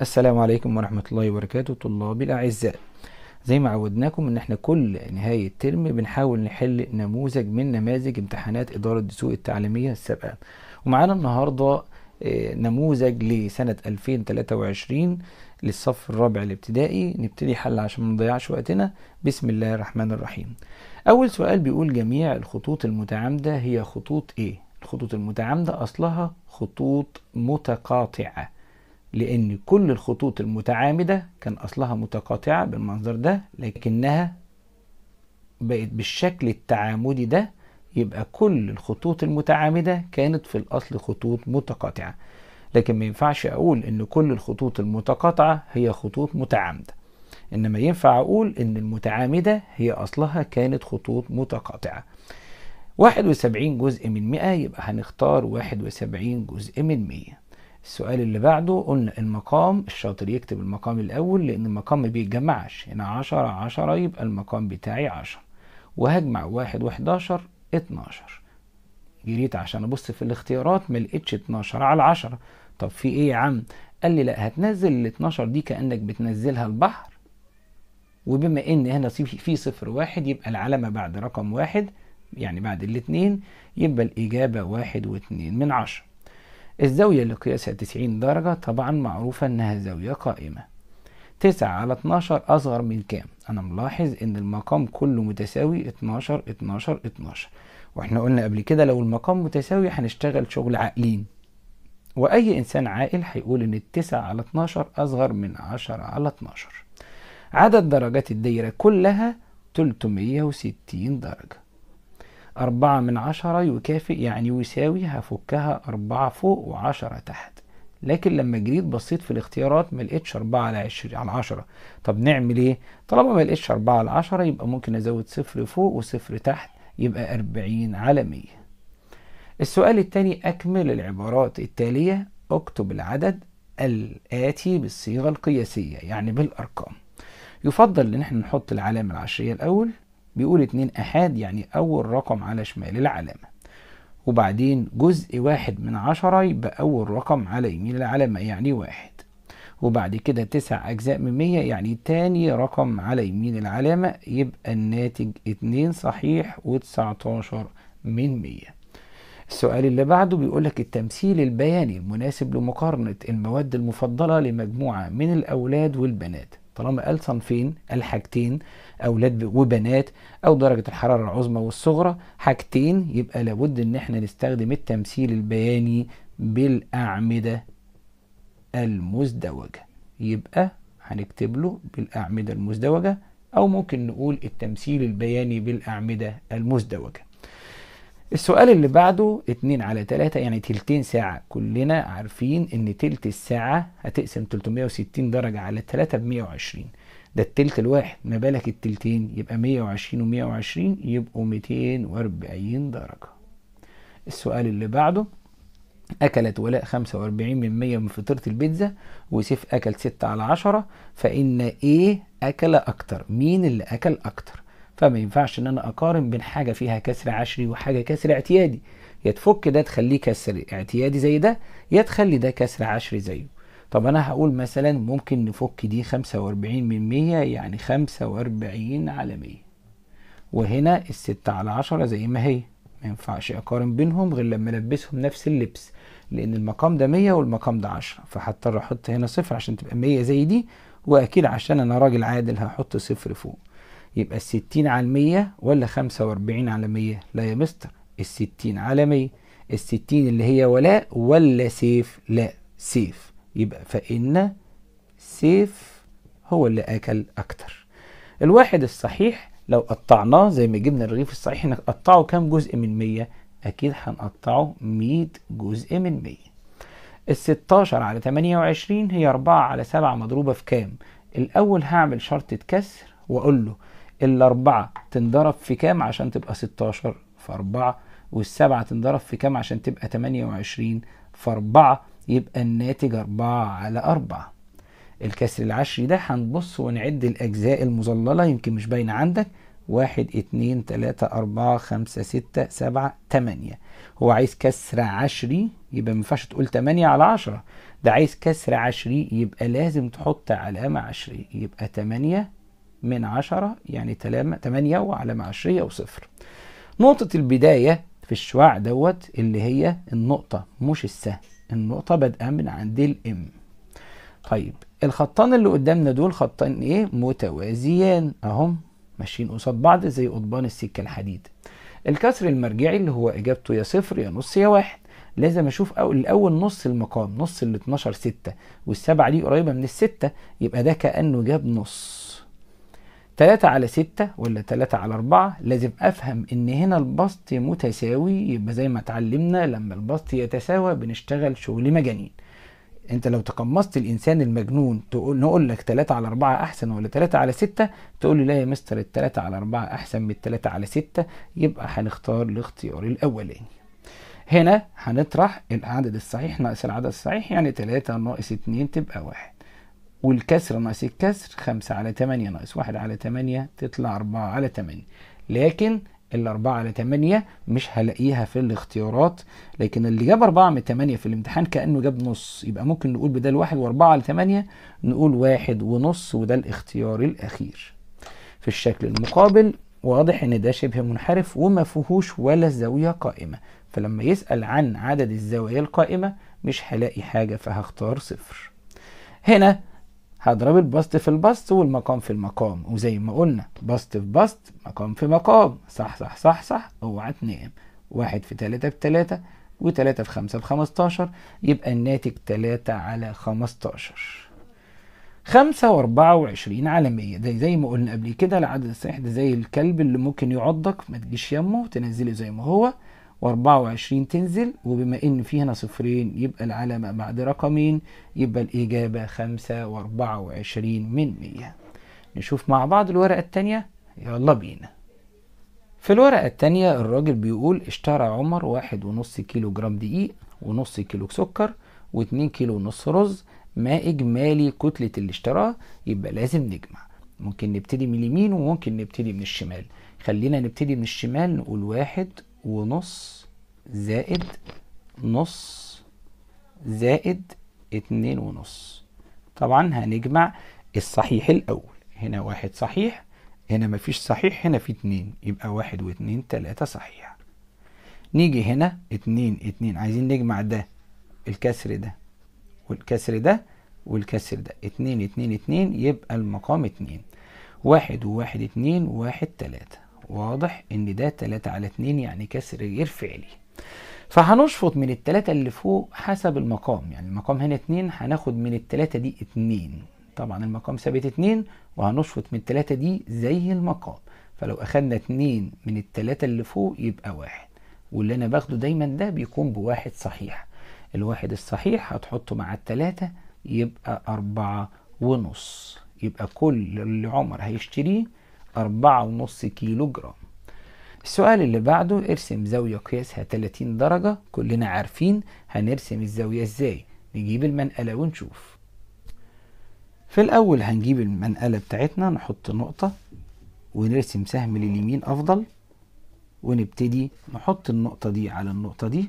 السلام عليكم ورحمة الله وبركاته طلابي الأعزاء. زي ما عودناكم ان احنا كل نهاية ترم بنحاول نحل نموذج من نماذج امتحانات إدارة الدسوق التعليمية السابقة. ومعانا النهاردة نموذج لسنة 2023 للصف الرابع الابتدائي. نبتدي حل عشان ما نضيعش وقتنا. بسم الله الرحمن الرحيم. أول سؤال بيقول جميع الخطوط المتعامدة هي خطوط ايه؟ الخطوط المتعامدة أصلها خطوط متقاطعة، لأن كل الخطوط المتعامدة كان أصلها متقاطعة بالمنظر ده، لكنها بقت بالشكل التعامدي ده. يبقى كل الخطوط المتعامدة كانت في الأصل خطوط متقاطعة، لكن ما ينفعش أقول إن كل الخطوط المتقاطعة هي خطوط متعامدة، إنما ينفع أقول إن المتعامدة هي أصلها كانت خطوط متقاطعة. 71 جزء من 100 يبقى هنختار 71 جزء من 100. السؤال اللي بعده قلنا المقام، الشاطر يكتب المقام الأول لأن المقام ما بيتجمعش. هنا 10 يبقى المقام بتاعي 10، وهجمع 1 و11 12. جريت عشان أبص في الاختيارات ما لقيتش 12 على 10. طب في إيه يا عم؟ قال لي لا، هتنزل ال 12 دي كأنك بتنزلها البحر، وبما إن هنا في 0 1 يبقى العلامة بعد رقم 1 يعني بعد الاتنين، يبقى الإجابة 1.2. الزاوية اللي قياسها 90 درجة طبعا معروفة انها زاوية قائمة. 9 على 12 اصغر من كام؟ انا ملاحظ ان المقام كله متساوي 12 12 12، واحنا قلنا قبل كده لو المقام متساوي هنشتغل شغل عاقلين، واي انسان عاقل هيقول ان 9 على 12 اصغر من 10 على 12. عدد درجات الدايرة كلها 360 درجة. 4/10 يكافئ يعني يساوي، هفكها 4 فوق و10 تحت، لكن لما جريت بصيت في الاختيارات ما لقيتش 4 على 10. طب نعمل ايه؟ طالما ما لقيتش 4 على 10 يبقى ممكن ازود 0 فوق و0 تحت، يبقى 40 على 100. السؤال الثاني، اكمل العبارات التالية، اكتب العدد الآتي بالصيغة القياسية يعني بالأرقام. يفضل ان احنا نحط العلامة العشرية الأول. بيقول 2 أحاد يعني أول رقم على شمال العلامة، وبعدين جزء 1/10 يبقى أول رقم على يمين العلامة يعني 1، وبعد كده 9 أجزاء من 100 يعني تاني رقم على يمين العلامة، يبقى الناتج 2 صحيح و19 من 100. السؤال اللي بعده بيقولك التمثيل البياني المناسب لمقارنة المواد المفضلة لمجموعة من الأولاد والبنات. طالما قال صنفين، قال حاجتين، أولاد وبنات أو درجة الحرارة العظمى والصغرى، حاجتين، يبقى لابد إن احنا نستخدم التمثيل البياني بالأعمدة المزدوجة. يبقى هنكتب له بالأعمدة المزدوجة، أو ممكن نقول التمثيل البياني بالأعمدة المزدوجة. السؤال اللي بعده 2 على 3 يعني تلتين ساعة. كلنا عارفين ان تلت الساعة هتقسم 360 درجة على 3 ب120، ده التلت الواحد، ما بالك التلتين؟ يبقى 120 و120 يبقوا 240 درجة. السؤال اللي بعده، أكلت ولاء 45% من فطيرة البيتزا، وسيف أكل 6 على 10، فإن إيه أكل أكتر؟ مين اللي أكل أكتر؟ فما ينفعش ان انا اقارن بين حاجة فيها كسر عشري وحاجة كسر اعتيادي. يا تفك ده تخليه كسر اعتيادي زي ده، يا تخلي ده كسر عشري زيه. طب انا هقول مثلا ممكن نفك دي 45% يعني 45 على 100، وهنا الستة على 10 زي ما هي. ما ينفعش اقارن بينهم غير لما البسهم نفس اللبس، لان المقام ده 100 والمقام ده 10، فهضطر احط هنا صفر عشان تبقى 100 زي دي، واكيد عشان انا راجل عادل هحط صفر فوق. يبقى 60 على 100 ولا 45 على 100؟ لا يا مستر، 60 على 100. 60 اللي هي ولاء ولا سيف؟ لا سيف، يبقى فإن سيف هو اللي أكل أكتر. الواحد الصحيح لو قطعناه زي ما جبنا الرغيف الصحيح، نقطعه كام جزء من 100؟ أكيد هنقطعه 100 جزء من 100. 16 على 28 هي 4 على 7 مضروبة في كام؟ الأول هعمل شرطة كسر وأقول له الأربعة تنضرب في كام عشان تبقى 16 في 4، والسبعة تنضرب في كام عشان تبقى 28 في 4، يبقى الناتج 4 على 4. الكسر العشري ده هنبص ونعد الأجزاء المظللة، يمكن مش باينة عندك. 1 2 3 4 5 6 7 8. هو عايز كسر عشري يبقى مينفعش تقول 8 على 10، ده عايز كسر عشري، يبقى لازم تحط علامة عشرية، يبقى 8 من 10 يعني 8 وعلامة عشرية وصفر. نقطة البداية في الشعاع دوت اللي هي النقطة مش السهم، النقطة بادئة من عند الام. طيب الخطان اللي قدامنا دول خطان ايه؟ متوازيان اهم، ماشيين قصاد بعض زي قضبان السكة الحديد. الكسر المرجعي اللي هو اجابته يا صفر يا نص يا واحد. لازم اشوف الاول نص المقام، نص ال 12 6 والسبعة دي قريبة من الستة، يبقى ده كأنه جاب نص. 3 على 6 ولا 3 على 4، لازم افهم ان هنا البسط متساوي، يبقى زي ما اتعلمنا لما البسط يتساوى بنشتغل شغل مجانين. انت لو تقمصت الانسان المجنون نقول لك 3 على 4 احسن ولا 3 على 6، تقول لي لا يا مستر ال 3 على 4 احسن من 3 على 6، يبقى هنختار الاختيار الاولاني. هنا هنطرح العدد الصحيح ناقص العدد الصحيح، يعني 3 ناقص 2 تبقى 1، والكسر ناقص الكسر 5 على 8 ناقص 1 على 8 تطلع 4 على 8، لكن ال4 على 8 مش هلاقيها في الاختيارات، لكن اللي جاب 4 من 8 في الامتحان كأنه جاب نص، يبقى ممكن نقول بدل 1 و4 على 8 نقول 1 ونص، وده الاختيار الأخير. في الشكل المقابل واضح ان ده شبه منحرف وما فيهوش ولا زاوية قائمة، فلما يسأل عن عدد الزوايا القائمة مش هلاقي حاجة، فهختار صفر. هنا هضرب البسط في البسط والمقام في المقام، وزي ما قلنا بسط في بسط مقام في مقام، صح صح صح صح، اوعى تنام. 1 في 3 ب3 و3 في 5 ب15، يبقى الناتج 3 على 15. 5 و24 على 100، ده زي ما قلنا قبل كده العدد الصحيح ده زي الكلب اللي ممكن يعضك ما تجيش يمه وتنزله زي ما هو، و24 تنزل، وبما ان في هنا صفرين يبقى العلامة بعد رقمين، يبقى الإجابة 5 و24 من 100. نشوف مع بعض الورقة التانية، يلا بينا. في الورقة التانية الراجل بيقول اشترى عمر 1.5 كيلو جرام دقيق ونص كيلو سكر و2 كيلو ونص رز، ما إجمالي كتلة اللي اشتراه؟ يبقى لازم نجمع، ممكن نبتدي من اليمين وممكن نبتدي من الشمال. خلينا نبتدي من الشمال، نقول 1.5 زائد نص زائد 2.5. طبعا هنجمع الصحيح الأول، هنا 1 صحيح، هنا مفيش صحيح، هنا في 2، يبقى 1 و2 3 صحيح. نيجي هنا 2 عايزين نجمع ده الكسر ده والكسر ده والكسر ده، 2 يبقى المقام 2. 1 و1 2 1 3، واضح ان ده 3 على 2 يعني كسر غير فعلي، فهنشفط من التلاتة اللي فوق حسب المقام، يعني المقام هنا 2 هناخد من التلاتة دي 2، طبعا المقام ثابت 2 وهنشفط من التلاتة دي زي المقام، فلو اخدنا 2 من التلاتة اللي فوق يبقى 1، واللي انا باخده دايما ده بيكون بواحد صحيح، الواحد الصحيح هتحطه مع التلاتة يبقى 4.5، يبقى كل اللي عمر هيشتريه 4.5 كيلو جرام. السؤال اللي بعده ارسم زاوية قياسها 30 درجة، كلنا عارفين هنرسم الزاوية ازاي، نجيب المنقلة ونشوف. في الأول هنجيب المنقلة بتاعتنا، نحط نقطة ونرسم سهم لليمين أفضل، ونبتدي نحط النقطة دي على النقطة دي،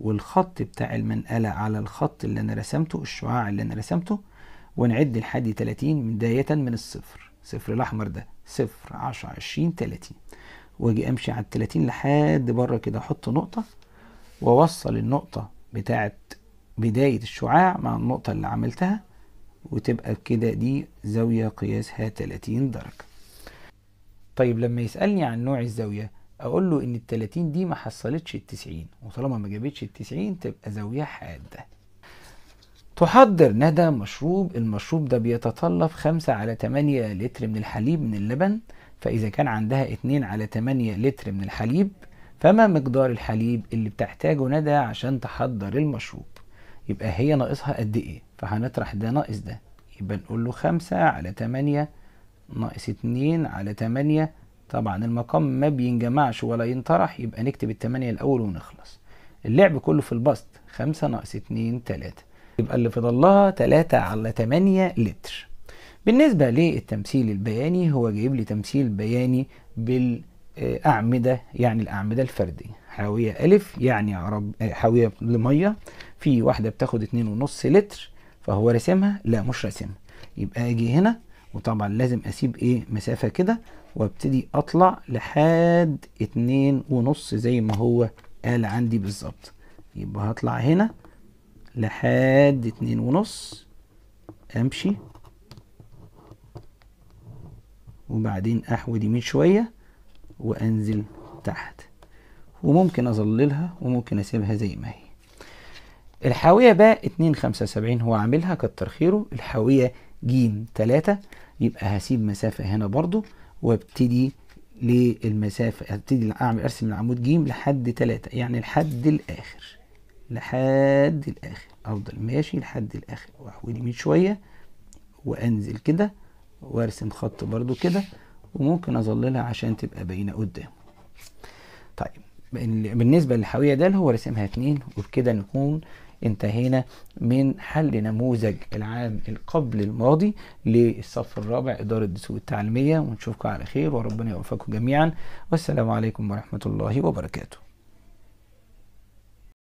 والخط بتاع المنقلة على الخط اللي أنا رسمته، الشعاع اللي أنا رسمته، ونعد لحد 30 بداية من الصفر، صفر الأحمر ده 0 10 20 30، واجي امشي على 30 لحد بره كده، احط نقطة واوصل النقطة بتاعت بداية الشعاع مع النقطة اللي عملتها، وتبقى كده دي زاوية قياسها 30 درجة. طيب لما يسألني عن نوع الزاوية اقول له ان ال30 دي ما حصلتش ال90، وطالما ما جابتش ال90 تبقى زاوية حادة. تحضر ندى مشروب، المشروب ده بيتطلب 5 على 8 لتر من الحليب من اللبن، فإذا كان عندها 2 على 8 لتر من الحليب، فما مقدار الحليب اللي بتحتاجه ندى عشان تحضر المشروب؟ يبقى هي ناقصها قد ايه؟ فهنطرح ده ناقص ده، يبقى نقول له 5 على 8 ناقص 2 على 8، طبعا المقام ما بينجمعش ولا ينطرح، يبقى نكتب ال8 الأول ونخلص. اللعب كله في البسط، 5 ناقص 2 3، يبقى اللي فضل لها 3 على 8 لتر. بالنسبة للتمثيل البياني، هو جايب لي تمثيل بياني بالأعمدة، يعني الأعمدة الفردية. حاوية ألف يعني حاوية لمية، في واحدة بتاخد 2.5 لتر، فهو رسمها؟ لا مش رسمها. يبقى اجي هنا، وطبعا لازم اسيب ايه مسافة كده، وابتدي اطلع لحد 2.5 زي ما هو قال عندي بالظبط. يبقى هطلع هنا لحد 2.5، امشي وبعدين احود يمين شوية وانزل تحت، وممكن اظللها وممكن اسيبها زي ما هي. الحاوية بقى 2.75 هو عاملها كتر خيره. الحاوية ج 3، يبقى هسيب مسافة هنا برضو، وابتدي للمسافة، ابتدي ارسم العمود ج لحد 3، يعني لحد الاخر، لحد الاخر. افضل ماشي لحد الاخر واحود يمين شوية وانزل كده وارسم خط برضو كده، وممكن اظللها عشان تبقى باينة قدام. طيب بالنسبة للحاوية ده اللي هو رسمها 2، وبكده نكون انتهينا من حل نموذج العام قبل الماضي للصف الرابع إدارة الدسوق التعليمية، ونشوفكم على خير وربنا يوفقكم جميعا، والسلام عليكم ورحمة الله وبركاته.